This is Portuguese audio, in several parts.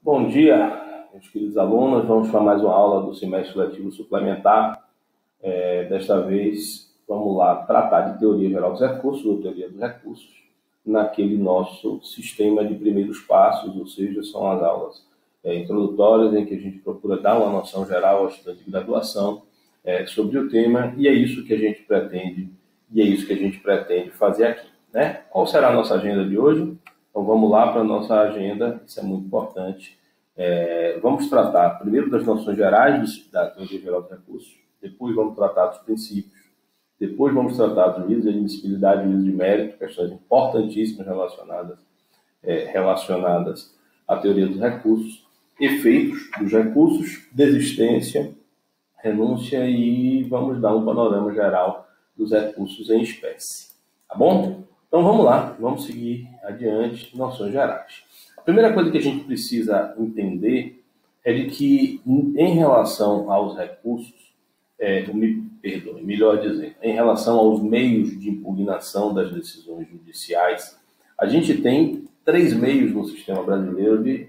Bom dia, meus queridos alunos. Vamos para mais uma aula do semestre letivo suplementar. Desta vez, vamos lá tratar de teoria geral dos recursos, ou teoria dos recursos, naquele nosso sistema de primeiros passos, ou seja, são as aulas introdutórias, em que a gente procura dar uma noção geral ao estudante de graduação sobre o tema, e é isso que a gente pretende fazer aqui, né? Qual será a nossa agenda de hoje? Então vamos lá para a nossa agenda, isso é muito importante. Vamos tratar primeiro das noções gerais da teoria geral dos recursos, depois vamos tratar dos princípios, depois vamos tratar dos juízos de admissibilidade e juízos de mérito, questões importantíssimas relacionadas à teoria dos recursos, efeitos dos recursos, desistência, renúncia e vamos dar um panorama geral dos recursos em espécie. Tá bom? Então vamos lá, vamos seguir adiante, noções gerais. A primeira coisa que a gente precisa entender é de que, em relação aos recursos, melhor dizendo, em relação aos meios de impugnação das decisões judiciais, a gente tem 3 meios no sistema brasileiro de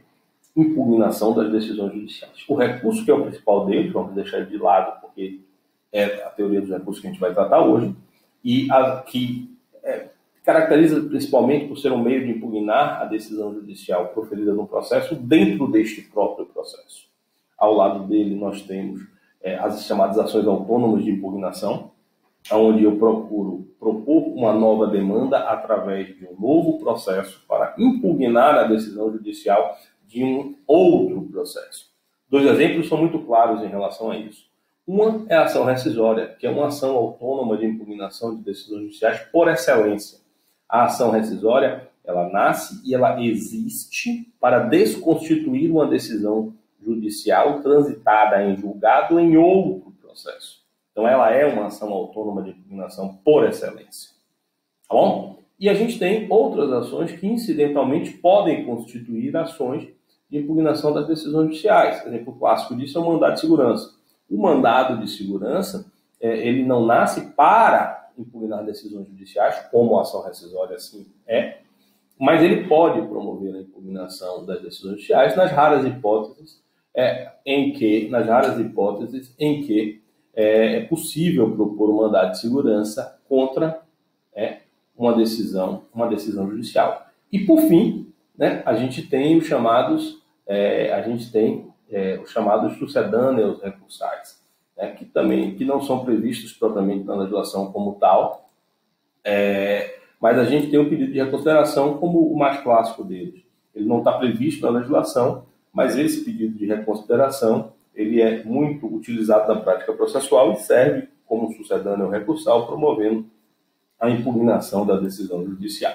impugnação das decisões judiciais. O recurso, que é o principal deles, vamos deixar ele de lado, porque é a teoria dos recursos que a gente vai tratar hoje, e a que caracteriza principalmente por ser um meio de impugnar a decisão judicial proferida no processo dentro deste próprio processo. Ao lado dele nós temos as chamadas ações autônomas de impugnação, onde eu procuro propor uma nova demanda através de um novo processo para impugnar a decisão judicial de um outro processo. 2 exemplos são muito claros em relação a isso. Uma é a ação rescisória, que é uma ação autônoma de impugnação de decisões judiciais por excelência. A ação rescisória, ela nasce e ela existe para desconstituir uma decisão judicial transitada em julgado em outro processo. Então, ela é uma ação autônoma de impugnação por excelência. Tá bom? E a gente tem outras ações que, incidentalmente, podem constituir ações de impugnação das decisões judiciais. Exemplo clássico disso é o mandado de segurança. O mandado de segurança, ele não nasce para impugnar decisões judiciais, como a ação rescisória assim mas ele pode promover a impugnação das decisões judiciais nas raras hipóteses em que é possível propor um mandado de segurança contra uma decisão judicial. E por fim, né, a gente tem os chamados sucedâneos recursais, que não são previstos propriamente na legislação como tal, mas a gente tem o pedido de reconsideração como o mais clássico deles. Ele não está previsto na legislação, mas esse pedido de reconsideração ele é muito utilizado na prática processual e serve como sucedâneo recursal, promovendo a impugnação da decisão judicial.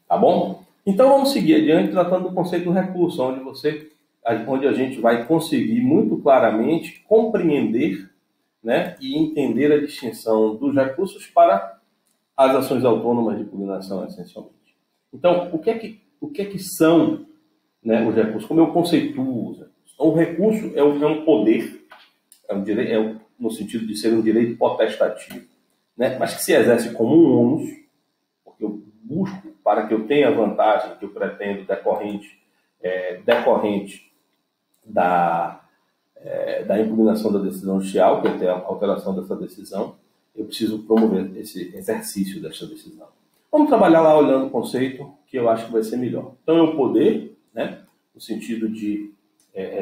Tá bom? Então vamos seguir adiante tratando do conceito do recurso, onde a gente vai conseguir muito claramente compreender, né, e entender a distinção dos recursos para as ações autônomas de impugnação, essencialmente. Então, o que é que são, né, os recursos? Como eu conceituo os recursos? Então, o recurso é um poder, no sentido de ser um direito potestativo, né, mas que se exerce como um ônus, porque eu busco para que eu tenha a vantagem que eu pretendo decorrente da impugnação da decisão judicial, que é ter a alteração dessa decisão, eu preciso promover esse exercício dessa decisão. Vamos trabalhar lá olhando o conceito, que eu acho que vai ser melhor. Então, é o poder, né, no sentido de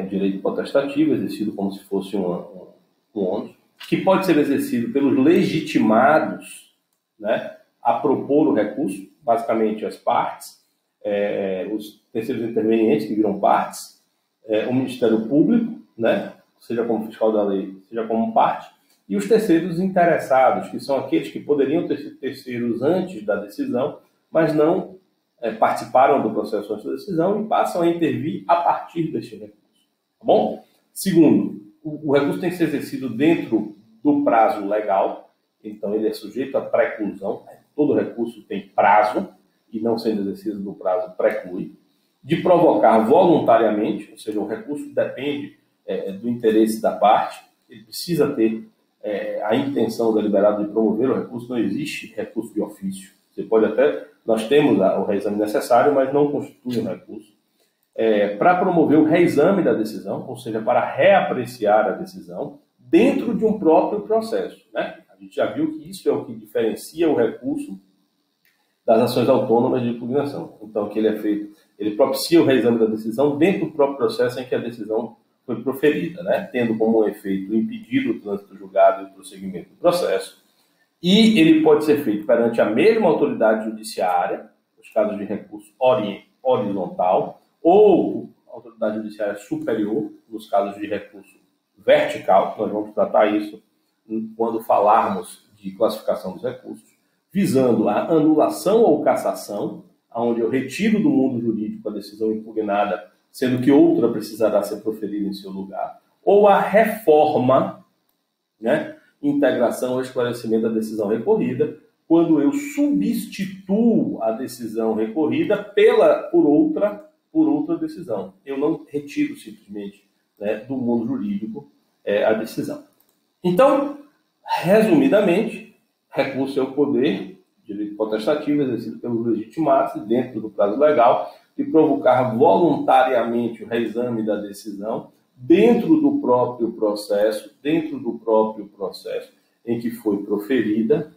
direito potestativo, exercido como se fosse um ônus, que pode ser exercido pelos legitimados, né, a propor o recurso, basicamente as partes, os terceiros intervenientes, que viram partes, o Ministério Público, né, seja como fiscal da lei, seja como parte, e os terceiros interessados, que são aqueles que poderiam ter sido terceiros antes da decisão, mas não participaram do processo antes da decisão e passam a intervir a partir deste recurso. Tá bom? Segundo, o recurso tem que ser exercido dentro do prazo legal, então ele é sujeito à preclusão. Todo recurso tem prazo, e não sendo exercido no prazo preclui. De provocar voluntariamente, ou seja, o recurso depende do interesse da parte, ele precisa ter a intenção deliberada de promover o recurso, não existe recurso de ofício. Você pode até, nós temos o reexame necessário, mas não constitui um recurso. para promover o reexame da decisão, ou seja, para reapreciar a decisão, dentro de um próprio processo, né? A gente já viu que isso é o que diferencia o recurso das ações autônomas de impugnação. Então, que ele é feito, ele propicia o reexame da decisão dentro do próprio processo em que a decisão foi proferida, né? Tendo como efeito impedir o trânsito julgado e o prosseguimento do processo. E ele pode ser feito perante a mesma autoridade judiciária, nos casos de recurso horizontal, ou autoridade judiciária superior, nos casos de recurso vertical. Nós vamos tratar isso quando falarmos de classificação dos recursos, visando a anulação ou cassação, onde eu retiro do mundo jurídico a decisão impugnada, sendo que outra precisará ser proferida em seu lugar, ou a reforma, né, integração ou esclarecimento da decisão recorrida, quando eu substituo a decisão recorrida por outra decisão. Eu não retiro simplesmente, né, do mundo jurídico a decisão. Então, resumidamente, recurso é o poder, direito potestativo, exercido pelos legitimados, dentro do prazo legal, de provocar voluntariamente o reexame da decisão dentro do próprio processo em que foi proferida,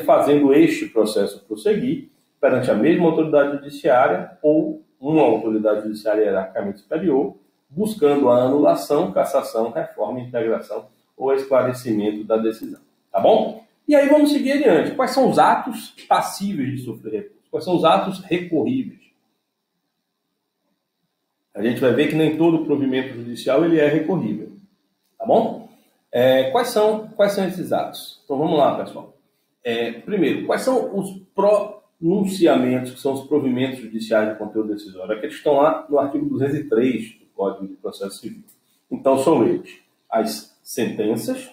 fazendo este processo prosseguir perante a mesma autoridade judiciária ou uma autoridade judiciária hierarquicamente superior, buscando a anulação, cassação, reforma, integração ou esclarecimento da decisão. Tá bom? E aí vamos seguir adiante. Quais são os atos passíveis de sofrer recurso? Quais são os atos recorríveis? A gente vai ver que nem todo provimento judicial ele é recorrível. Tá bom? Quais são esses atos? Então vamos lá, pessoal. Primeiro, quais são os pronunciamentos, que são os provimentos judiciais de conteúdo decisório? Aqueles estão lá no artigo 203 do Código de Processo Civil. Então são eles: as sentenças,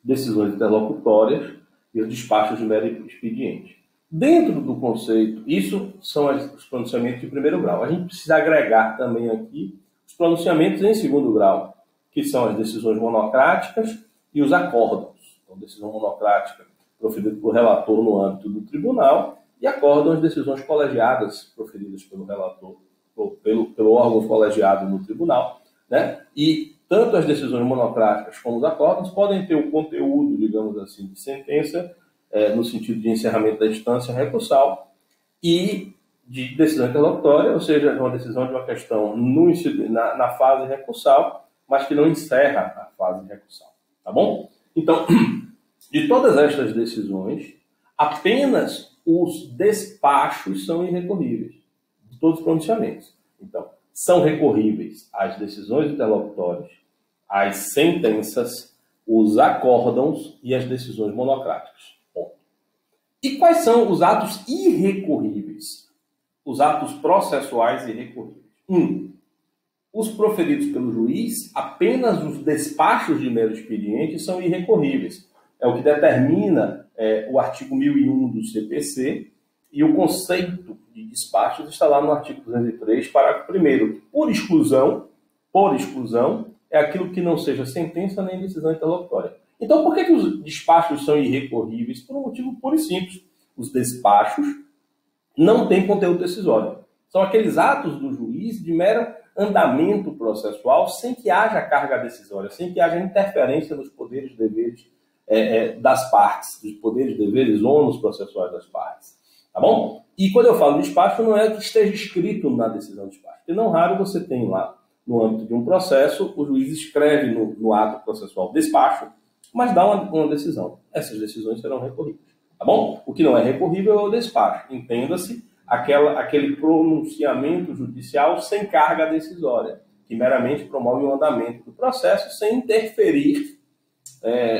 decisões interlocutórias e os despachos de mero expediente. Dentro do conceito, isso são os pronunciamentos de primeiro grau. A gente precisa agregar também aqui os pronunciamentos em segundo grau, que são as decisões monocráticas e os acórdãos. Então, decisão monocrática proferida pelo relator no âmbito do tribunal e acórdão as decisões colegiadas proferidas pelo relator ou pelo órgão colegiado no tribunal, né? E tanto as decisões monocráticas como os acórdãos podem ter o conteúdo, digamos assim, de sentença, no sentido de encerramento da instância recursal, e de decisão interlocutória, ou seja, uma decisão de uma questão na fase recursal, mas que não encerra a fase recursal. Tá bom? Então, de todas estas decisões, apenas os despachos são irrecorríveis, de todos os pronunciamentos. Então, são recorríveis as decisões interlocutórias, as sentenças, os acórdãos e as decisões monocráticas. Bom. E quais são os atos irrecorríveis? Os atos processuais irrecorríveis. 1. Os proferidos pelo juiz, apenas os despachos de mero expediente são irrecorríveis. É o que determina o artigo 1001 do CPC, e o conceito de despachos está lá no artigo 203, parágrafo 1º. Por exclusão, é aquilo que não seja sentença nem decisão interlocutória. Então, por que os despachos são irrecorríveis? Por um motivo puro e simples. Os despachos não têm conteúdo decisório. São aqueles atos do juiz de mero andamento processual, sem que haja carga decisória, sem que haja interferência nos poderes e deveres das partes, dos poderes, deveres, ônus processuais das partes. Tá bom? E quando eu falo despacho, não é que esteja escrito na decisão de despacho. Porque não raro você tem lá, no âmbito de um processo, o juiz escreve no ato processual despacho, mas dá uma decisão. Essas decisões serão recorríveis. Tá bom? O que não é recorrível é o despacho. Entenda-se aquele pronunciamento judicial sem carga decisória, que meramente promove o andamento do processo sem interferir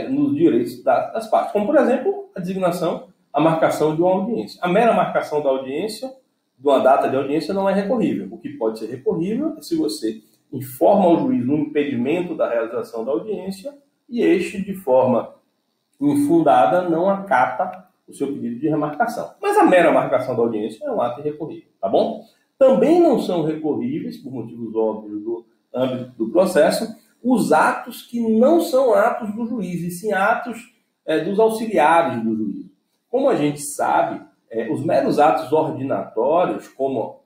nos direitos das partes. Como, por exemplo, a designação, a marcação de uma audiência. A mera marcação da audiência, de uma data de audiência, não é recorrível. O que pode ser recorrível é se você informa ao juiz um impedimento da realização da audiência e este, de forma infundada, não acata o seu pedido de remarcação. Mas a mera marcação da audiência é um ato irrecorrível, tá bom? Também não são recorríveis, por motivos óbvios do âmbito do processo, os atos que não são atos do juiz, e sim atos dos auxiliares do juiz. Como a gente sabe, Os meros atos ordinatórios, como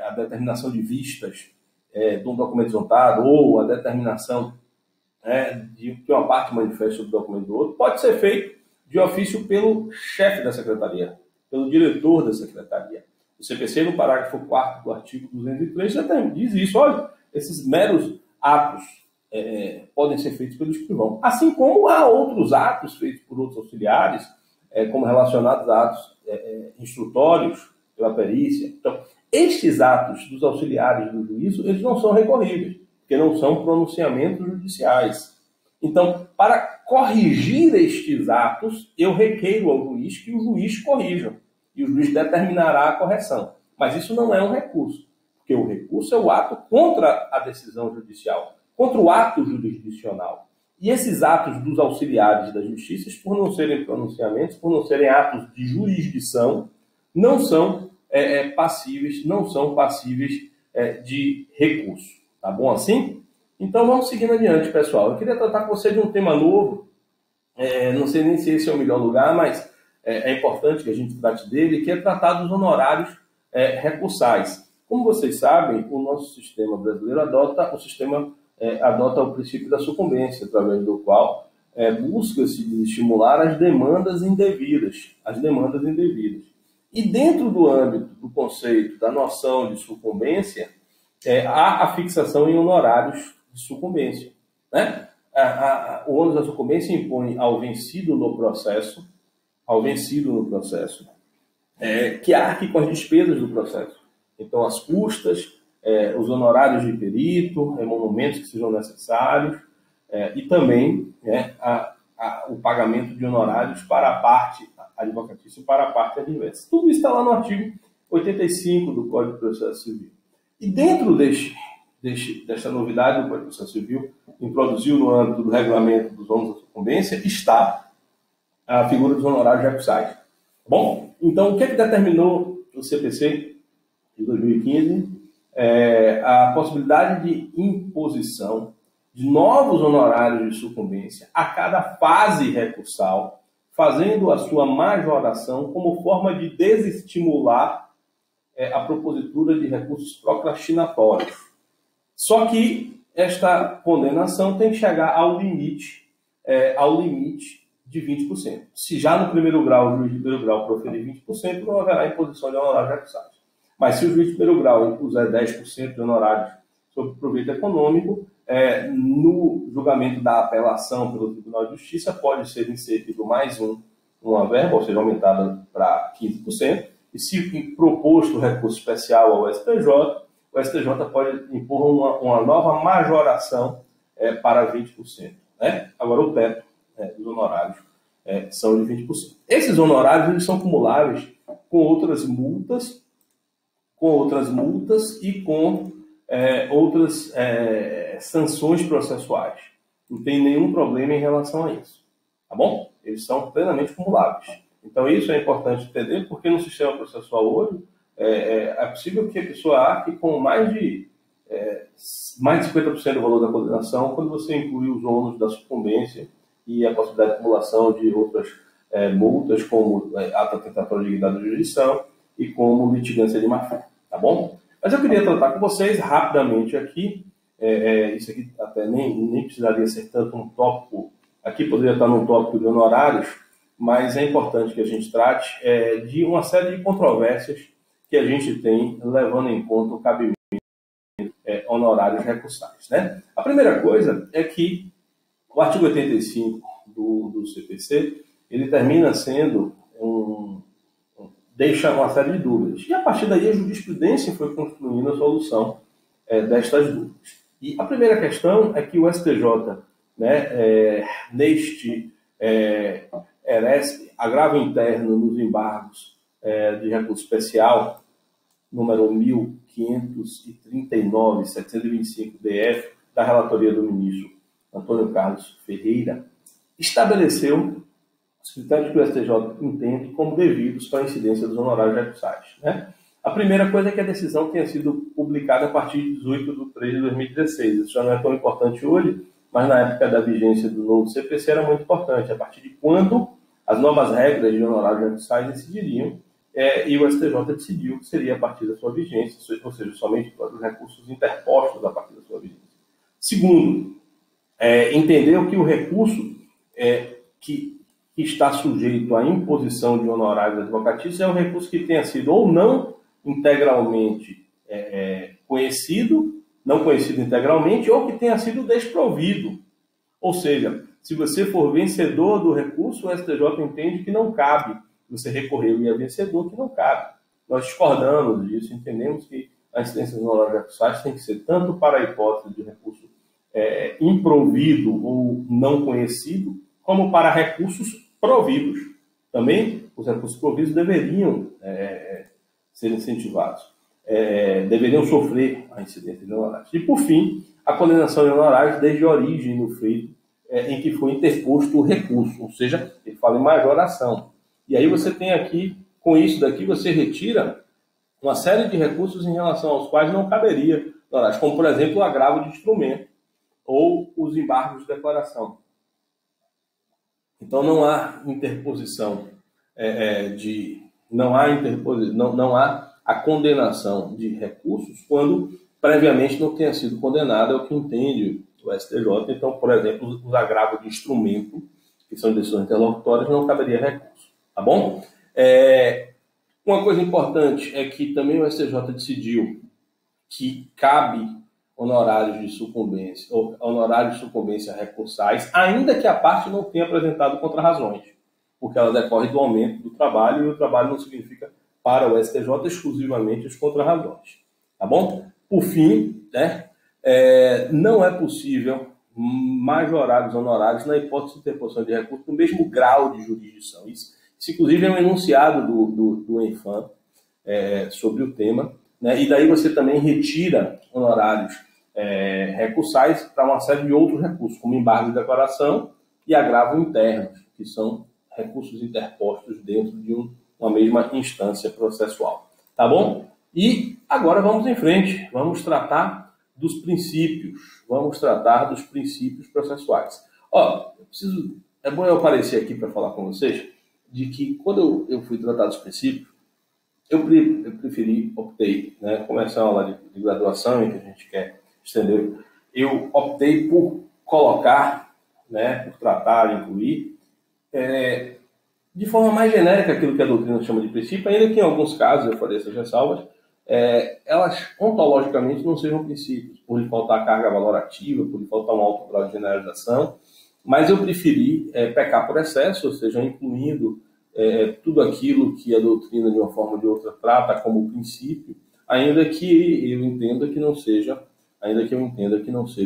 a determinação de vistas de um documento juntado ou a determinação de que uma parte manifesta do documento do outro, pode ser feito de ofício pelo chefe da secretaria, pelo diretor da secretaria. O CPC, no parágrafo 4º do artigo 203, já diz isso. Olha, esses meros atos podem ser feitos pelo escrivão. Assim como há outros atos feitos por outros auxiliares, como relacionados a atos instrutórios pela perícia. Então, estes atos dos auxiliares do juízo, eles não são recorríveis, porque não são pronunciamentos judiciais. Então, para corrigir estes atos, eu requeiro ao juiz que o juiz corrija, e o juiz determinará a correção. Mas isso não é um recurso, porque o recurso é o ato contra a decisão judicial, contra o ato jurisdicional. E esses atos dos auxiliares da justiça, por não serem pronunciamentos, por não serem atos de jurisdição, não são passíveis de recurso. Tá bom assim? Então vamos seguindo adiante, pessoal. Eu queria tratar com você de um tema novo. Não sei nem se esse é o melhor lugar, mas é importante que a gente trate dele, que é tratar dos honorários recursais. Como vocês sabem, o nosso sistema brasileiro adota o princípio da sucumbência, através do qual busca-se estimular as demandas indevidas. E dentro do âmbito do conceito, da noção de sucumbência, há a fixação em honorários de sucumbência. Né? O ônus da sucumbência impõe ao vencido no processo, que arque com as despesas do processo. Então, as custas, os honorários de perito, emolumentos que sejam necessários, e também o pagamento de honorários para a parte advocatícia e para a parte adversa. Tudo isso está lá no artigo 85 do Código de Processo Civil. E dentro desta novidade do Código de Processo Civil, introduziu no âmbito do regulamento dos ônus da sucumbência, está a figura dos honorários recursais. Bom, então o que determinou o CPC de 2015? A possibilidade de imposição de novos honorários de sucumbência a cada fase recursal, fazendo a sua majoração como forma de desestimular a propositura de recursos procrastinatórios. Só que esta condenação tem que chegar ao limite de 20%. Se já no primeiro grau, o juiz de primeiro grau proferir 20%, não haverá imposição de honorários recursais. Mas se o juiz de primeiro grau impuser 10% de honorários sobre proveito econômico, no julgamento da apelação pelo Tribunal de Justiça, pode ser inserido mais uma verba, ou seja, aumentada para 15%, e se proposto recurso especial ao STJ, o STJ pode impor uma nova majoração para 20%. Né? Agora, o teto dos honorários são de 20%. Esses honorários eles são cumuláveis com outras multas e com outras sanções processuais. Não tem nenhum problema em relação a isso. Tá bom? Eles são plenamente cumuláveis. Então, isso é importante entender, porque no sistema processual hoje é possível que a pessoa arque com mais de 50% do valor da condenação quando você inclui os ônus da sucumbência e a possibilidade de acumulação de outras multas, como ato atentatório de dignidade da jurisdição e como litigância de má-fé. Tá bom? Mas eu queria tratar com vocês rapidamente aqui, isso aqui até nem precisaria ser tanto um tópico, aqui poderia estar num tópico de honorários, mas é importante que a gente trate de uma série de controvérsias que a gente tem, levando em conta o cabimento honorários recursais. Né? A primeira coisa é que o artigo 85 do CPC, ele termina sendo deixa uma série de dúvidas. E a partir daí a jurisprudência foi construindo a solução destas dúvidas. E a primeira questão é que o STJ, neste agravo interno nos embargos de recurso especial, número 1539-725-DF, da relatoria do ministro Antônio Carlos Ferreira, estabeleceu os critérios que o STJ entende como devidos para a incidência dos honorários recursais. Né? A primeira coisa é que a decisão tenha sido publicada a partir de 18 de 3 de 2016. Isso já não é tão importante hoje, mas na época da vigência do novo CPC era muito importante. A partir de quando as novas regras de honorários recursais incidiriam, e o STJ decidiu que seria a partir da sua vigência, ou seja, somente para os recursos interpostos a partir da sua vigência. Segundo, entendeu que o recurso que está sujeito à imposição de honorários advocatícios é um recurso que tenha sido ou não integralmente não conhecido integralmente, ou que tenha sido desprovido. Ou seja, se você for vencedor do recurso, o STJ entende que não cabe. Você recorreu e é vencedor, que não cabe. Nós discordamos disso, entendemos que a incidência dos honorários recursais tem que ser tanto para a hipótese de recurso improvido ou não conhecido, como para recursos providos. Também os recursos providos deveriam ser incentivados. Deveriam sofrer a incidência de honorários. E, por fim, a condenação de honorários desde a origem do feito em que foi interposto o recurso, ou seja, ele fala em majoração. E aí você tem aqui, com isso daqui, você retira uma série de recursos em relação aos quais não caberia honorários, como, por exemplo, o agravo de instrumento ou os embargos de declaração. Então, não há interposição não há a condenação de recursos quando previamente não tenha sido condenado, é o que entende o STJ. Então, por exemplo, os agravos de instrumento, que são decisões interlocutórias, não caberia recurso. Tá bom? Uma coisa importante é que também o STJ decidiu que cabe honorários de sucumbência ou honorários de sucumbência recursais, ainda que a parte não tenha apresentado contrarrazões, porque ela decorre do aumento do trabalho, e o trabalho não significa para o STJ exclusivamente os contrarrazões. Tá bom? Por fim, não é possível majorar os honorários na hipótese de interposição de recurso no mesmo grau de jurisdição. Isso inclusive, é um enunciado do ENFAM sobre o tema, né? E daí você também retira honorários recursais para uma série de outros recursos, como embargo de declaração e agravo internos, que são recursos interpostos dentro de uma mesma instância processual. Tá bom? E agora vamos em frente, vamos tratar dos princípios, processuais. É bom eu aparecer aqui para falar com vocês de que quando eu fui tratar dos princípios, eu optei, né, como essa é uma aula de graduação em que a gente quer estender, eu optei por colocar, né, por tratar, incluir, de forma mais genérica aquilo que a doutrina chama de princípio, ainda que em alguns casos, eu falei essas ressalvas, elas ontologicamente não sejam princípios, por lhe faltar carga valorativa, por lhe faltar um alto grau de generalização, mas eu preferi pecar por excesso, ou seja, incluindo tudo aquilo que a doutrina, de uma forma ou de outra, trata como princípio, ainda que eu entenda que não seja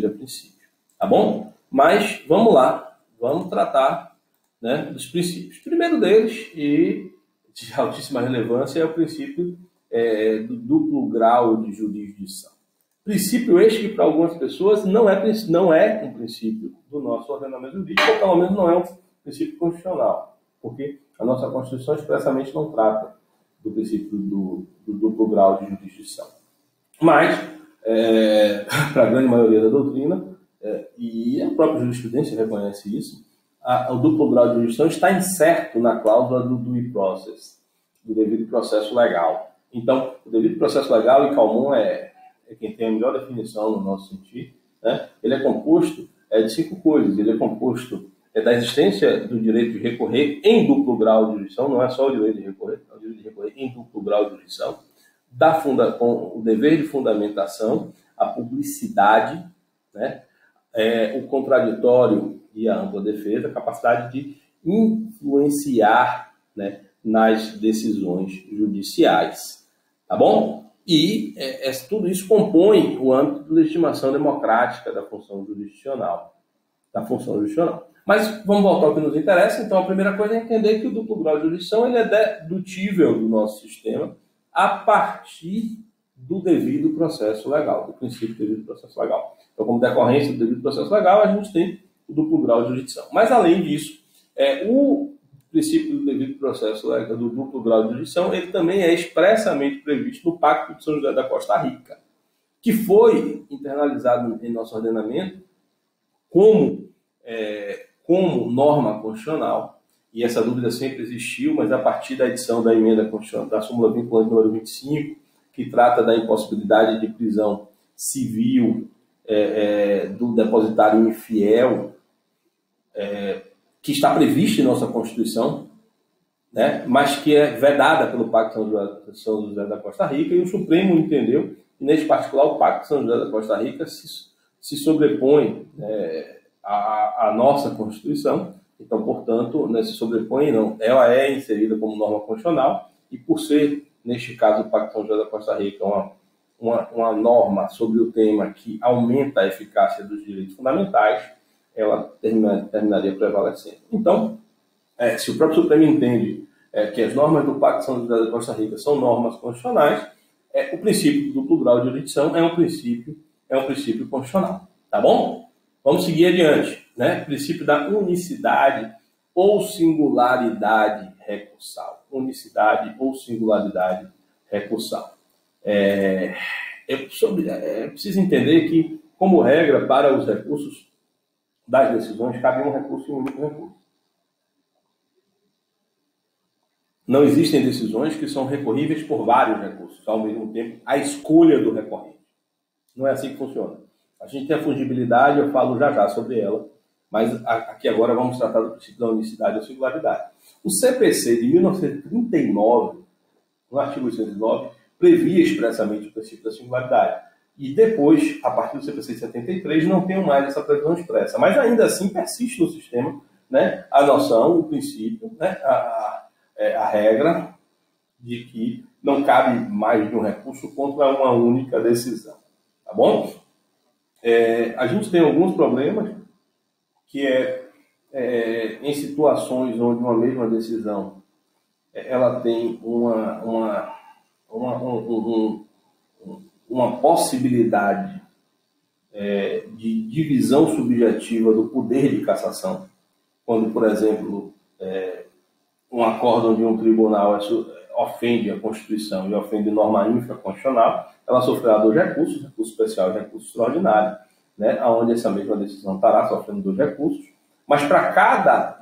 princípio. Tá bom? Mas vamos lá, vamos tratar, né, dos princípios. O primeiro deles, e de altíssima relevância, é o princípio do duplo grau de jurisdição. Princípio este que, para algumas pessoas, não é um princípio do nosso ordenamento jurídico, ou pelo menos não é um princípio constitucional, porque a nossa Constituição expressamente não trata do princípio do duplo grau de jurisdição. Mas, para a grande maioria da doutrina, e a própria jurisprudência reconhece isso, o duplo grau de jurisdição está incerto na cláusula do due process, do devido processo legal. Então, o devido processo legal, e Calmon é quem tem a melhor definição no nosso sentido, né? Ele é composto de 5 coisas. Ele é composto da existência do direito de recorrer em duplo grau de jurisdição, não é só o direito de recorrer, é o direito de recorrer em duplo grau de jurisdição, com o dever de fundamentação, a publicidade, né? O contraditório e a ampla defesa, a capacidade de influenciar, né, nas decisões judiciais. Tá bom? E tudo isso compõe o âmbito de legitimação democrática da função jurisdicional. Mas vamos voltar ao que nos interessa. Então, a primeira coisa é entender que o duplo grau de jurisdição ele é dedutível do nosso sistema a partir do devido processo legal, do princípio do devido processo legal. Então, como decorrência do devido processo legal, a gente tem o duplo grau de jurisdição. Mas, além disso, o princípio do devido processo legal, do duplo grau de jurisdição, ele também é expressamente previsto no Pacto de São José da Costa Rica, que foi internalizado em nosso ordenamento como norma constitucional e essa dúvida sempre existiu, mas a partir da edição da emenda constitucional, da súmula vinculante número 25, que trata da impossibilidade de prisão civil do depositário infiel, que está prevista em nossa Constituição, né, mas que é vedada pelo Pacto São José da Costa Rica, e o Supremo entendeu que, nesse particular, o Pacto São José da Costa Rica se sobrepõe à nossa Constituição. Então, portanto, se sobrepõe, não, ela é inserida como norma constitucional, e por ser, neste caso, o Pacto São José da Costa Rica, uma norma sobre o tema que aumenta a eficácia dos direitos fundamentais, ela terminaria prevalecendo. Então, se o próprio Supremo entende que as normas do Pacto São José da Costa Rica são normas constitucionais, o princípio do duplo grau de jurisdição é um princípio constitucional. Tá bom? Vamos seguir adiante. Né? Princípio da unicidade ou singularidade recursal. Unicidade ou singularidade recursal. Preciso entender que, como regra, para os recursos das decisões, cabe um recurso e um único recurso. Não existem decisões que são recorríveis por vários recursos, ao mesmo tempo, a escolha do recorrente. Não é assim que funciona. A gente tem a fungibilidade, eu falo já sobre ela, mas aqui agora vamos tratar do princípio da unicidade ou singularidade. O CPC de 1939, no artigo 809, previa expressamente o princípio da singularidade. E depois, a partir do CPC de 73, não tem mais essa previsão expressa. Mas ainda assim persiste no sistema, né, a noção, o princípio, né, a regra de que não cabe mais de um recurso contra uma única decisão. Tá bom? A gente tem alguns problemas que em situações onde uma mesma decisão ela tem uma possibilidade de divisão subjetiva do poder de cassação, quando, por exemplo, um acórdão de um tribunal ofende a Constituição e ofende norma infraconstitucional, ela sofrerá dois recursos, recurso especial e recurso extraordinário, né, onde essa mesma decisão estará sofrendo dois recursos, mas para cada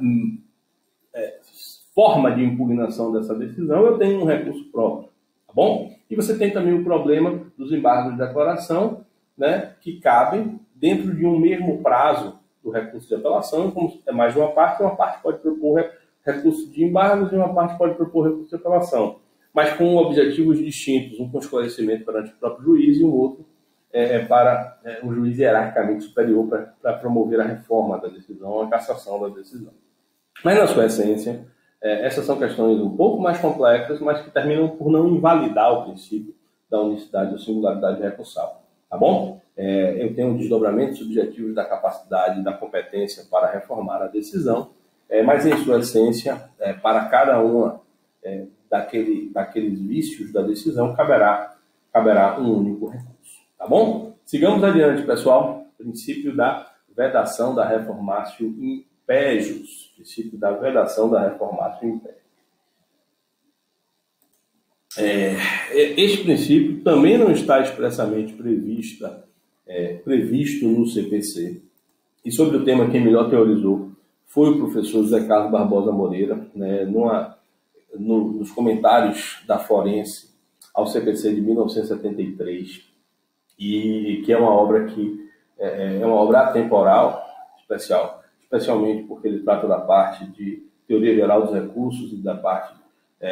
forma de impugnação dessa decisão eu tenho um recurso próprio, tá bom? E você tem também o problema dos embargos de declaração, né, que cabem dentro de um mesmo prazo do recurso de apelação, como é mais de uma parte pode propor recurso de embargos e uma parte pode propor recurso de apelação, mas com objetivos distintos, um com esclarecimento perante o próprio juiz e o outro para o juiz hierarquicamente superior para promover a reforma da decisão, a cassação da decisão. Mas, na sua essência, essas são questões um pouco mais complexas, mas que terminam por não invalidar o princípio da unicidade ou singularidade recursal. Tá bom? Eu tenho desdobramentos subjetivos da capacidade e da competência para reformar a decisão, mas, em sua essência, para cada uma daqueles vícios da decisão, caberá um único recurso. Tá bom? Sigamos adiante, pessoal. Princípio da vedação da reformatio impejus. Princípio da vedação da reformatio impejus. Este princípio também não está expressamente previsto no CPC. E sobre o tema, quem melhor teorizou foi o professor José Carlos Barbosa Moreira, né, nos comentários da Forense ao CPC de 1973, e que é uma obra atemporal, especialmente porque ele trata da parte de teoria geral dos recursos e da parte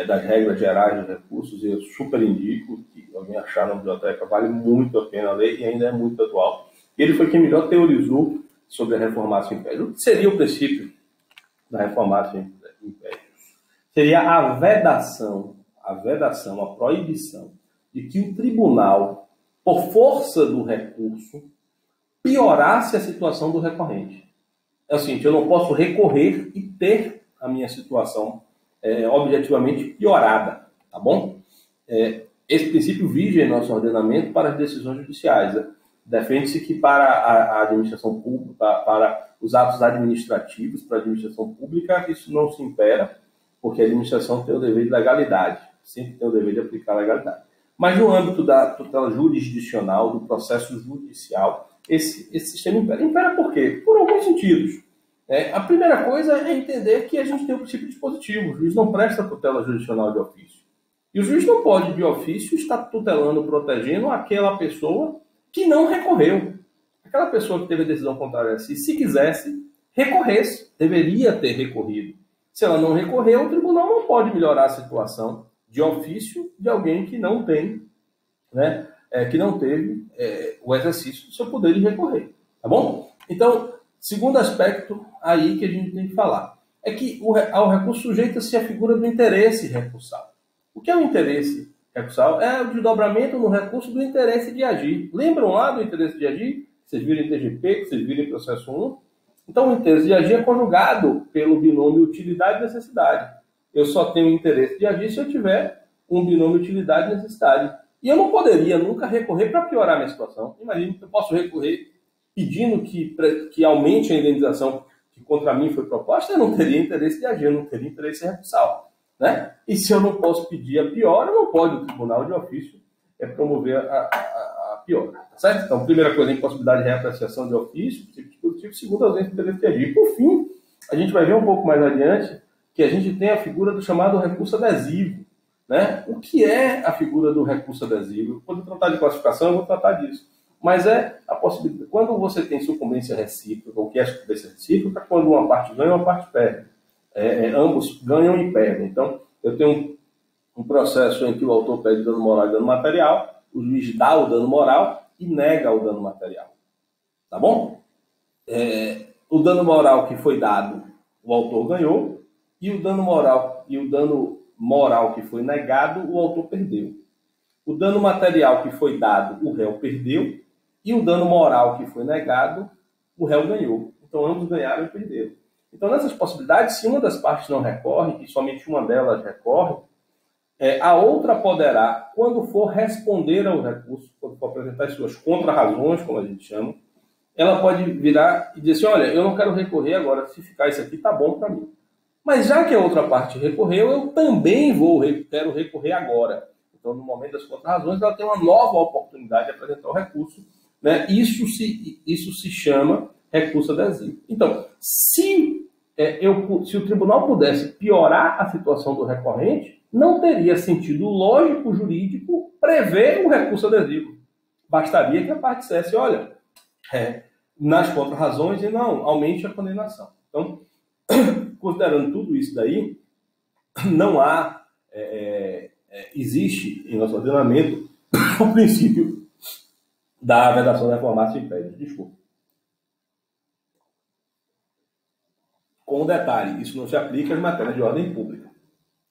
das regras gerais dos recursos, e eu super indico que alguém achar na biblioteca, vale muito a pena ler e ainda é muito atual. E ele foi quem melhor teorizou sobre a reformatio impejus. O que seria o princípio da reformatio impejus? Seria a vedação, a proibição de que o tribunal, por força do recurso, piorasse a situação do recorrente. É o seguinte, eu não posso recorrer e ter a minha situação objetivamente piorada, tá bom? Esse princípio vige em nosso ordenamento para as decisões judiciais. Defende-se que para a administração pública, para os atos administrativos, para a administração pública, isso não se impera, porque a administração tem o dever de legalidade, sempre tem o dever de aplicar a legalidade. Mas no âmbito da tutela jurisdicional, do processo judicial, esse sistema impera. Impera por quê? Por alguns sentidos. A primeira coisa é entender que a gente tem o princípio dispositivo. O juiz não presta tutela jurisdicional de ofício. E o juiz não pode, de ofício, estar tutelando, protegendo aquela pessoa que não recorreu. Aquela pessoa que teve a decisão contrária a si, se quisesse, recorresse. Deveria ter recorrido. Se ela não recorreu, o tribunal não pode melhorar a situação de ofício de alguém que não tem, né, que não teve o exercício do seu poder de recorrer. Tá bom? Então, segundo aspecto aí que a gente tem que falar é que ao recurso sujeita-se a figura do interesse recursal. O que é o interesse recursal? É o desdobramento no recurso do interesse de agir. Lembram lá do interesse de agir? Vocês viram em TGP, vocês viram em processo 1? Então, o interesse de agir é conjugado pelo binômio utilidade e necessidade. Eu só tenho interesse de agir se eu tiver um binômio utilidade e necessidade. E eu não poderia nunca recorrer para piorar a minha situação. Imagine que eu posso recorrer pedindo que aumente a indenização que contra mim foi proposta, eu não teria interesse de agir, eu não teria interesse recursal. Né? E se eu não posso pedir a piora, não pode o tribunal de ofício promover a piora. Tá certo? Então, primeira coisa, a impossibilidade de reapreciação de ofício, dispositivo, segundo, a ausência de interesse de agir. E, por fim, a gente vai ver um pouco mais adiante que a gente tem a figura do chamado recurso adesivo. Né? O que é a figura do recurso adesivo? Quando eu tratar de classificação, eu vou tratar disso. Mas é a possibilidade, quando você tem sucumbência recíproca, o que é sucumbência recíproca? Quando uma parte ganha e uma parte perde. Ambos ganham e perdem. Então, eu tenho um processo em que o autor pede dano moral e dano material, o juiz dá o dano moral e nega o dano material. Tá bom? O dano moral que foi dado, o autor ganhou, e o dano moral que foi negado, o autor perdeu. O dano material que foi dado, o réu perdeu, e o dano moral que foi negado, o réu ganhou. Então, ambos ganharam e perderam. Então, nessas possibilidades, se uma das partes não recorre, e somente uma delas recorre, a outra poderá, quando for responder ao recurso, quando for apresentar as suas contra-razões, como a gente chama, ela pode virar e dizer assim, olha, eu não quero recorrer agora, se ficar isso aqui, tá bom para mim. Mas já que a outra parte recorreu, eu também quero recorrer agora. Então, no momento das contra-razões, ela tem uma nova oportunidade de apresentar o recurso. Né? Isso se chama recurso adesivo. Então, se o tribunal pudesse piorar a situação do recorrente, não teria sentido lógico jurídico prever o recurso adesivo. Bastaria que a parte dissesse, olha, nas contra-razões e não, aumente a condenação. Então, considerando tudo isso daí, não há, existe em nosso ordenamento o princípio da vedação reformada sem impede. Desculpa. Com um detalhe, isso não se aplica às matérias de ordem pública.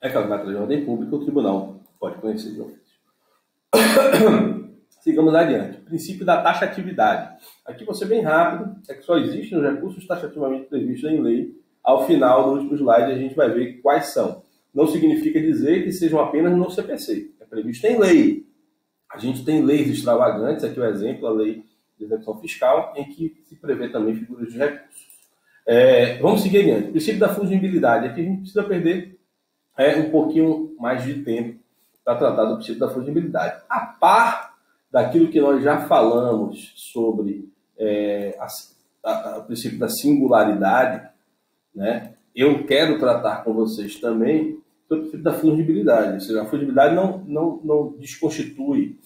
Aquelas matérias de ordem pública, o tribunal pode conhecer de ofício. Sigamos adiante. Princípio da taxatividade. Aqui vou ser bem rápido, é que só existem os recursos taxativamente previstos em lei. Ao final do último slide a gente vai ver quais são. Não significa dizer que sejam apenas no CPC. É previsto em lei. A gente tem leis extravagantes, aqui o exemplo, a lei de execução fiscal, em que se prevê também figuras de recursos. Vamos seguir adiante. Princípio da fungibilidade. Aqui a gente precisa perder um pouquinho mais de tempo para tratar do princípio da fungibilidade. A par daquilo que nós já falamos sobre o princípio da singularidade, né, eu quero tratar com vocês também sobre o princípio da fungibilidade. Ou seja, a fungibilidade não desconstitui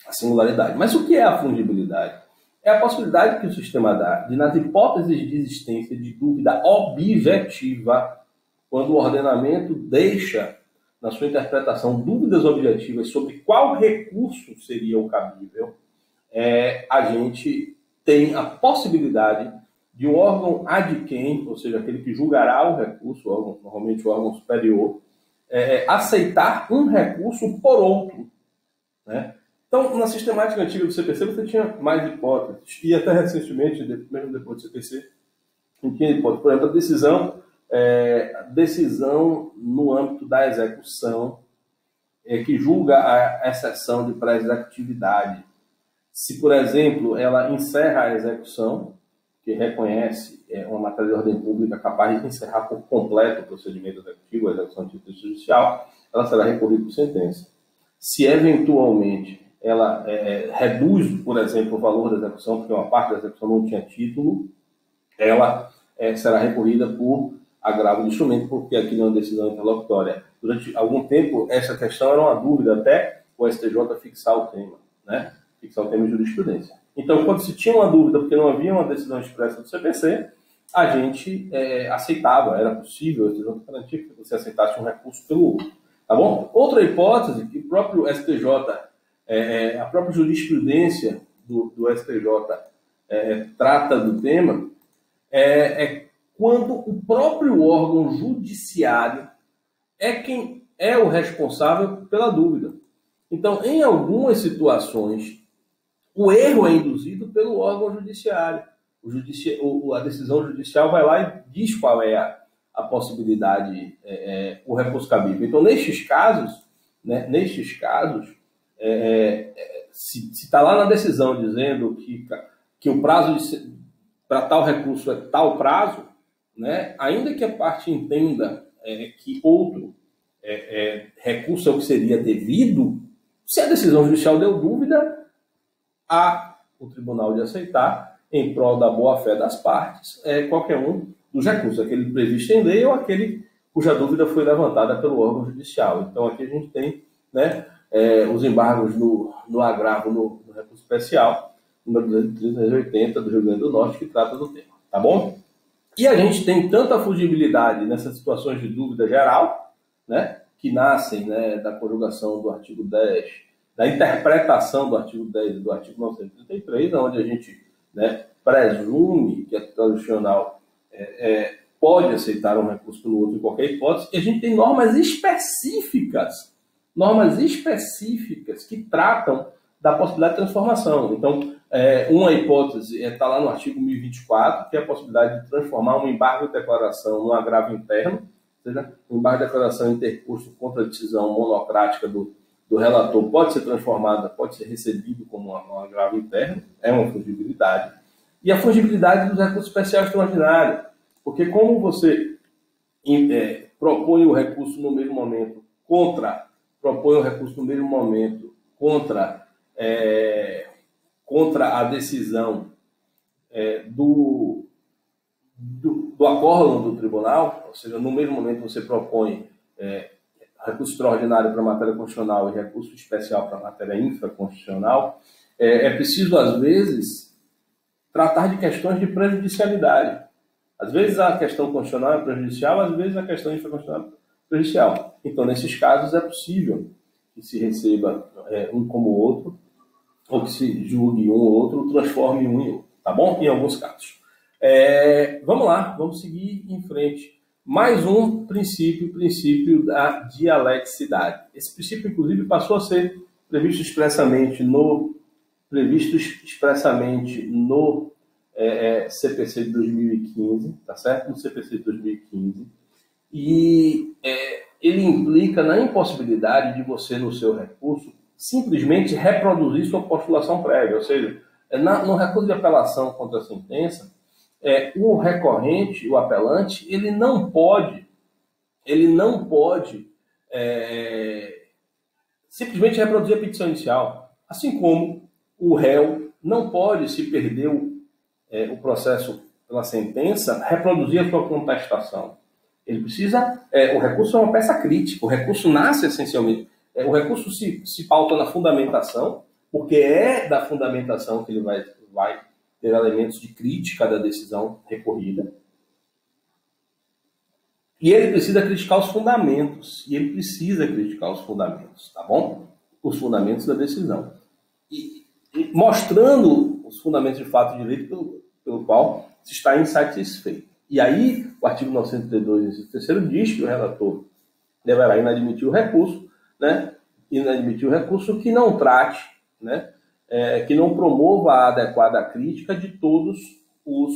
a singularidade. Mas o que é a fungibilidade? É a possibilidade que o sistema dá de, nas hipóteses de existência de dúvida objetiva, quando o ordenamento deixa, na sua interpretação, dúvidas objetivas sobre qual recurso seria o cabível, a gente tem a possibilidade de um órgão ad quem, ou seja, aquele que julgará o recurso, normalmente o órgão superior, aceitar um recurso por outro. Né? Então, na sistemática antiga do CPC, você tinha mais hipóteses. E até recentemente, mesmo depois do CPC, não tinha hipótese. Por exemplo, a decisão no âmbito da execução, que julga a exceção de pré-executividade. Se, por exemplo, ela encerra a execução, que reconhece uma matéria de ordem pública capaz de encerrar por completo o procedimento executivo, a execução de título judicial, ela será recorrida por sentença. Se eventualmente ela reduz, por exemplo, o valor da execução, porque uma parte da execução não tinha título, ela será recorrida por agravo do instrumento, porque aqui não é uma decisão interlocutória. Durante algum tempo, essa questão era uma dúvida até o STJ fixar o tema, né? Fixar o tema de jurisprudência. Então, quando se tinha uma dúvida, porque não havia uma decisão expressa do CPC, a gente aceitava, era possível, o STJ garantia que você aceitasse um recurso pelo outro. Tá bom? Outra hipótese, que o próprio STJ, a própria jurisprudência do STJ trata do tema, quando o próprio órgão judiciário é quem é o responsável pela dúvida. Então, em algumas situações, o erro é induzido pelo órgão judiciário. A decisão judicial vai lá e diz qual é a possibilidade, o recurso cabível. Então, nestes casos, se está lá na decisão dizendo que o prazo para tal recurso é tal prazo, né, ainda que a parte entenda que outro recurso é o que seria devido, se a decisão judicial deu dúvida, há o tribunal de aceitar, em prol da boa-fé das partes, qualquer um dos recursos, aquele previsto em lei ou aquele cuja dúvida foi levantada pelo órgão judicial. Então, aqui a gente tem, né, os embargos no agravo no recurso especial, número 280 do Rio Grande do Norte, que trata do tema. Tá bom? E a gente tem tanta fugibilidade nessas situações de dúvida geral, né, que nascem, né, da conjugação do artigo 10, da interpretação do artigo 10 e do artigo 933, onde a gente, né, presume que a tutela jurisdicional pode aceitar um recurso pelo outro em qualquer hipótese, e a gente tem normas específicas que tratam da possibilidade de transformação. Então, uma hipótese está lá no artigo 1024, que é a possibilidade de transformar um embargo de declaração num agravo interno, ou seja, um embargo de declaração interposto contra a decisão monocrática do relator pode ser transformada, pode ser recebido como um agravo interno, é uma fungibilidade. E a fungibilidade dos recursos especiais extraordinários, porque como você propõe o recurso no mesmo momento contra a decisão do acórdão do tribunal, ou seja, no mesmo momento você propõe recurso extraordinário para matéria constitucional e recurso especial para matéria infraconstitucional, é preciso, às vezes, tratar de questões de prejudicialidade. Às vezes a questão constitucional é prejudicial, às vezes a questão infraconstitucional é prejudicial. Então, nesses casos, é possível que se receba um como o outro, ou que se julgue um ou outro, transforme um em outro, tá bom? Em alguns casos. Vamos lá, vamos seguir em frente. Mais um princípio, o princípio da dialeticidade. Esse princípio, inclusive, passou a ser previsto expressamente no CPC de 2015, tá certo? No CPC de 2015. E ele implica na impossibilidade de você, no seu recurso, simplesmente reproduzir sua postulação prévia. Ou seja, no recurso de apelação contra a sentença, o recorrente, o apelante, ele não pode simplesmente reproduzir a petição inicial. Assim como o réu não pode, se perdeu o processo pela sentença, reproduzir a sua contestação. Ele precisa... o recurso é uma peça crítica. O recurso nasce essencialmente... o recurso se pauta na fundamentação, porque é da fundamentação que ele vai ter elementos de crítica da decisão recorrida. E ele precisa criticar os fundamentos. Tá bom? Os fundamentos da decisão. E mostrando os fundamentos de fato e direito pelo qual se está insatisfeito. E aí, o artigo 932, inciso 3º, diz que o relator deverá inadmitir o recurso, né? Inadmitir o recurso que não trate, né? Que não promova a adequada crítica de todos os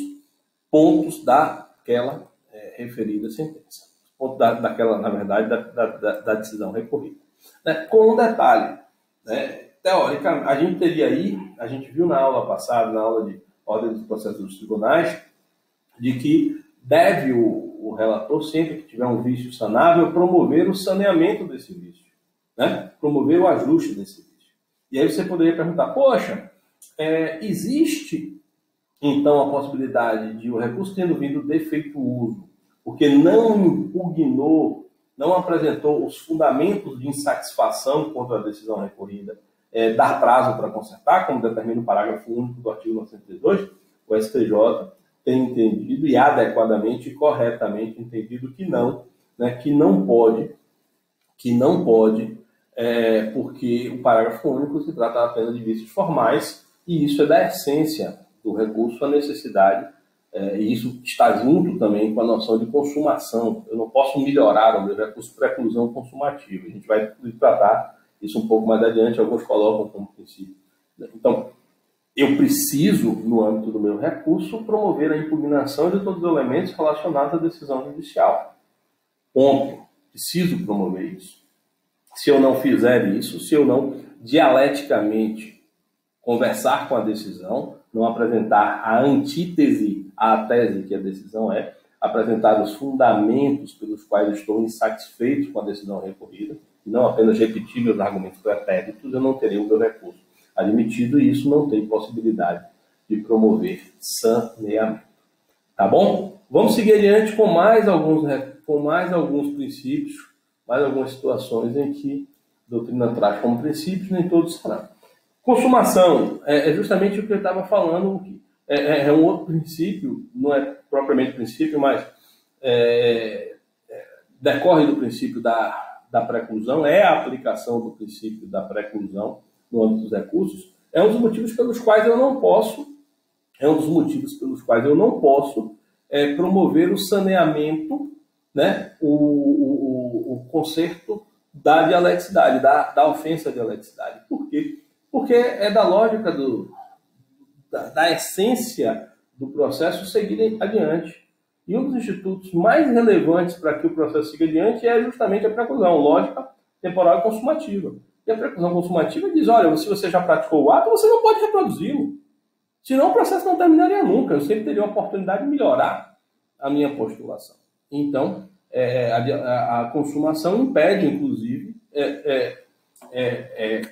pontos daquela referida sentença. Pontos daquela, na verdade, da decisão recorrida. Né? Com um detalhe, né? Teoricamente, a gente teria aí, a gente viu na aula passada, na aula de ordem dos processos dos tribunais, de que deve o relator, sempre que tiver um vício sanável, promover o saneamento desse vício, né? Promover o ajuste desse vício. E aí você poderia perguntar, poxa, existe então a possibilidade de o recurso tendo vindo defeituoso, porque não impugnou, não apresentou os fundamentos de insatisfação contra a decisão recorrida, dar prazo para consertar, como determina o parágrafo único do artigo 902, o STJ tem entendido e adequadamente e corretamente entendido que não, né, que não pode, porque o parágrafo único se trata apenas de vícios formais e isso é da essência do recurso, a necessidade, e isso está junto também com a noção de consumação. Eu não posso melhorar o meu recurso para preclusão consumativa. A gente vai tratar isso um pouco mais adiante, alguns colocam como princípio. Então, eu preciso, no âmbito do meu recurso, promover a impugnação de todos os elementos relacionados à decisão judicial. Ponto. Preciso promover isso. Se eu não fizer isso, se eu não dialeticamente conversar com a decisão, não apresentar a antítese à tese que a decisão apresentar os fundamentos pelos quais estou insatisfeito com a decisão recorrida, e não apenas repetir meus argumentos pretéritos, eu não terei o meu recurso admitido e isso não tem possibilidade de promover saneamento. Tá bom? Vamos seguir adiante com mais alguns princípios, mais algumas situações em que a doutrina traz como princípios, nem todos serão. Consumação é justamente o que eu estava falando aqui. É um outro princípio, não é propriamente princípio, mas decorre do princípio da preclusão, é a aplicação do princípio da preclusão no âmbito dos recursos, é um dos motivos pelos quais eu não posso promover o saneamento, né, o conserto da dialeticidade, da ofensa à dialeticidade. Por quê? Porque é da lógica da essência do processo seguir adiante. E um dos institutos mais relevantes para que o processo siga adiante é justamente a preclusão, lógica temporal e consumativa. E a preclusão consumativa diz, olha, se você já praticou o ato, você não pode reproduzi-lo. Senão o processo não terminaria nunca. Eu sempre teria a oportunidade de melhorar a minha postulação. Então, a consumação impede, inclusive,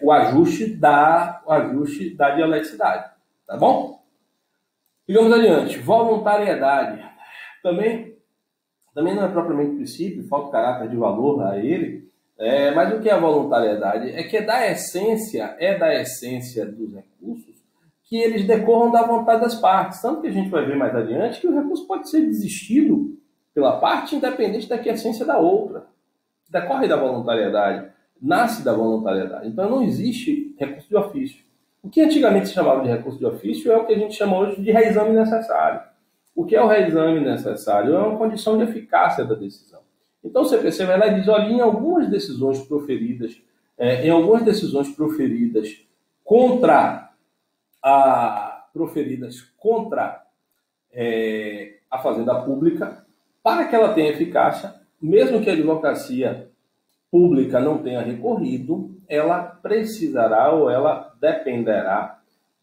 o ajuste da dialeticidade. Tá bom? Sigamos adiante. Voluntariedade. Também não é propriamente princípio, falta caráter de valor a ele, mas o que é a voluntariedade? É que é da essência dos recursos que eles decorram da vontade das partes. Tanto que a gente vai ver mais adiante que o recurso pode ser desistido pela parte independente da quiescência da outra. Decorre da voluntariedade, nasce da voluntariedade. Então não existe recurso de ofício. O que antigamente se chamava de recurso de ofício é o que a gente chama hoje de reexame necessário. O que é o reexame necessário? É uma condição de eficácia da decisão. Então o CPC vai lá e diz, olha, em algumas decisões proferidas contra a fazenda pública, para que ela tenha eficácia, mesmo que a advocacia pública não tenha recorrido, ela precisará ou ela dependerá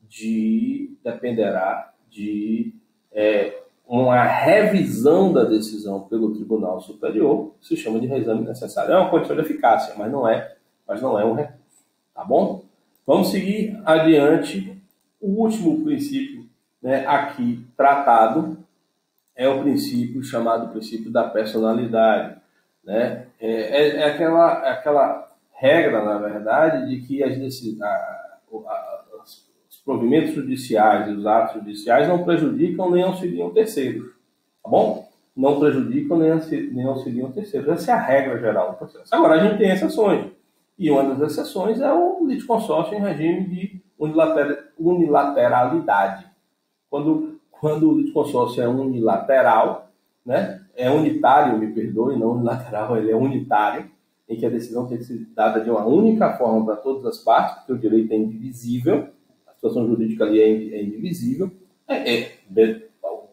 de uma revisão da decisão pelo Tribunal Superior, que se chama de reexame necessário. É uma condição de eficácia, mas não é um recurso. Tá bom? Vamos seguir adiante. O último princípio, né, aqui tratado é o princípio chamado princípio da personalidade. Né? Aquela regra, na verdade, de que os provimentos judiciais e os atos judiciais não prejudicam nem auxiliam terceiros. Tá bom? Não prejudicam nem auxiliam terceiros. Essa é a regra geral do processo. Agora, a gente tem exceções. E uma das exceções é o litisconsórcio em regime de unilateralidade. Quando o litisconsórcio é unilateral, né, é unitário, me perdoe, não unilateral, ele é unitário, em que a decisão tem que ser dada de uma única forma para todas as partes, porque o direito é indivisível, a situação jurídica ali é indivisível,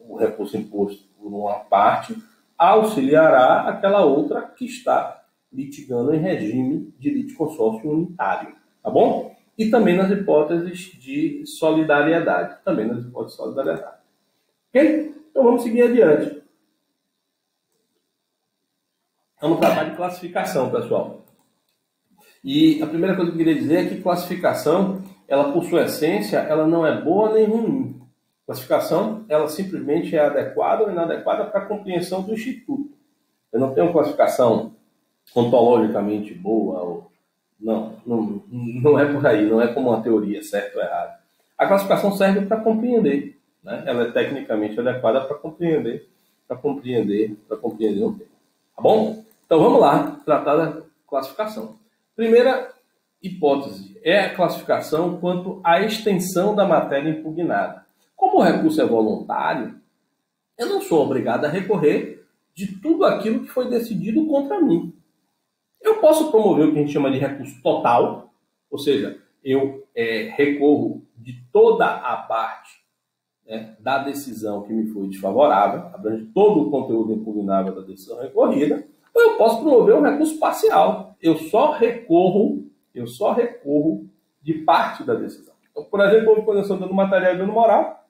o recurso imposto por uma parte auxiliará aquela outra que está litigando em regime de litisconsórcio unitário, tá bom? E também nas hipóteses de solidariedade. Ok? Então vamos seguir adiante. Vamos tratar de classificação, pessoal. E a primeira coisa que eu queria dizer é que classificação, ela por sua essência, ela não é boa nem ruim. Classificação, ela simplesmente é adequada ou inadequada para a compreensão do instituto. Eu não tenho classificação ontologicamente boa, ou... não é por aí, não é como uma teoria, certo ou errado. A classificação serve para compreender, né? Ela é tecnicamente adequada para compreender um tema. Tá bom? Então vamos lá, tratar da classificação. Primeira hipótese é a classificação quanto à extensão da matéria impugnada. Como o recurso é voluntário, eu não sou obrigado a recorrer de tudo aquilo que foi decidido contra mim. Eu posso promover o que a gente chama de recurso total, ou seja, eu recorro de toda a parte, né, da decisão que me foi desfavorável, abrange todo o conteúdo impugnável da decisão recorrida, ou eu posso promover um recurso parcial. Eu só recorro de parte da decisão. Então, por exemplo, houve condenação de dano material e dano moral.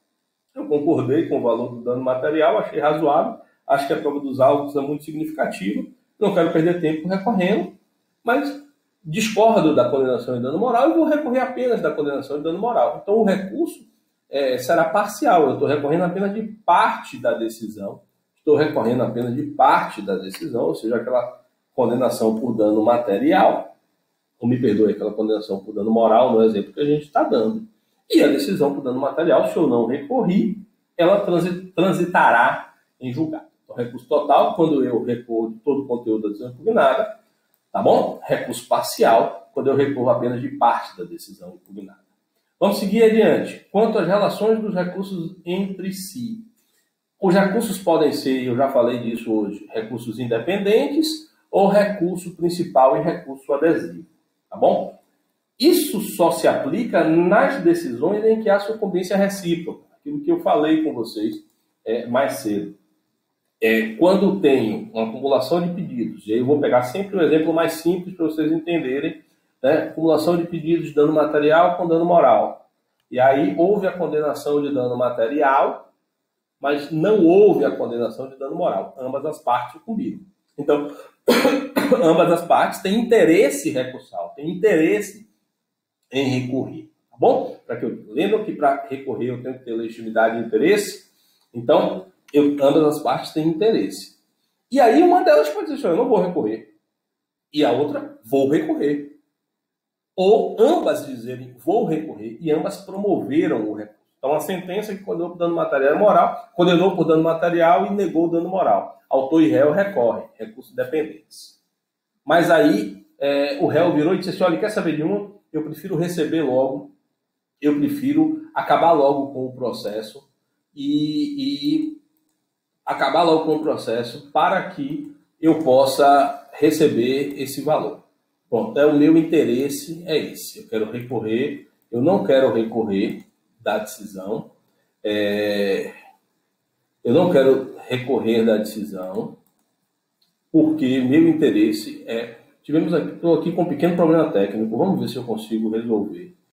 Eu concordei com o valor do dano material, achei razoável, acho que a prova dos autos é muito significativa, não quero perder tempo recorrendo, mas discordo da condenação de dano moral e vou recorrer apenas da condenação de dano moral. Então, o recurso será parcial, eu estou recorrendo apenas de parte da decisão, ou seja, aquela condenação por dano material, ou me perdoe, aquela condenação por dano moral, no exemplo que a gente está dando. E a decisão por dano material, se eu não recorri, ela transitará em julgado. Então, recurso total, quando eu recorro de todo o conteúdo da decisão impugnada, tá bom? Recurso parcial, quando eu recorro apenas de parte da decisão impugnada. Vamos seguir adiante. Quanto às relações dos recursos entre si. Os recursos podem ser, eu já falei disso hoje, recursos independentes ou recurso principal e recurso adesivo. Tá bom? Isso só se aplica nas decisões em que há sucumbência recíproca. Aquilo que eu falei com vocês mais cedo. Quando tenho uma acumulação de pedidos, e aí eu vou pegar sempre um exemplo mais simples para vocês entenderem, né? Acumulação de pedidos de dano material com dano moral. E aí houve a condenação de dano material, mas não houve a condenação de dano moral. Ambas as partes sucumbiram. Então, ambas as partes têm interesse recursal, têm interesse em recorrer, tá bom? Lembram que para recorrer eu tenho que ter legitimidade e interesse? Então, ambas as partes têm interesse. E aí uma delas pode dizer, eu não vou recorrer. E a outra, vou recorrer. Ou ambas dizerem, vou recorrer, e ambas promoveram o recurso. Então, a sentença que condenou por dano material é moral, condenou por dano material e negou o dano moral. Autor e réu recorre, recursos dependentes. Mas aí, o réu virou e disse assim, olha, quer saber de uma? Eu prefiro receber logo, eu prefiro acabar logo com o processo e acabar logo com o processo para que eu possa receber esse valor. Pronto, o meu interesse é esse. Eu quero recorrer, eu não quero recorrer da decisão, porque meu interesse é... Estou aqui com um pequeno problema técnico, vamos ver se eu consigo resolver.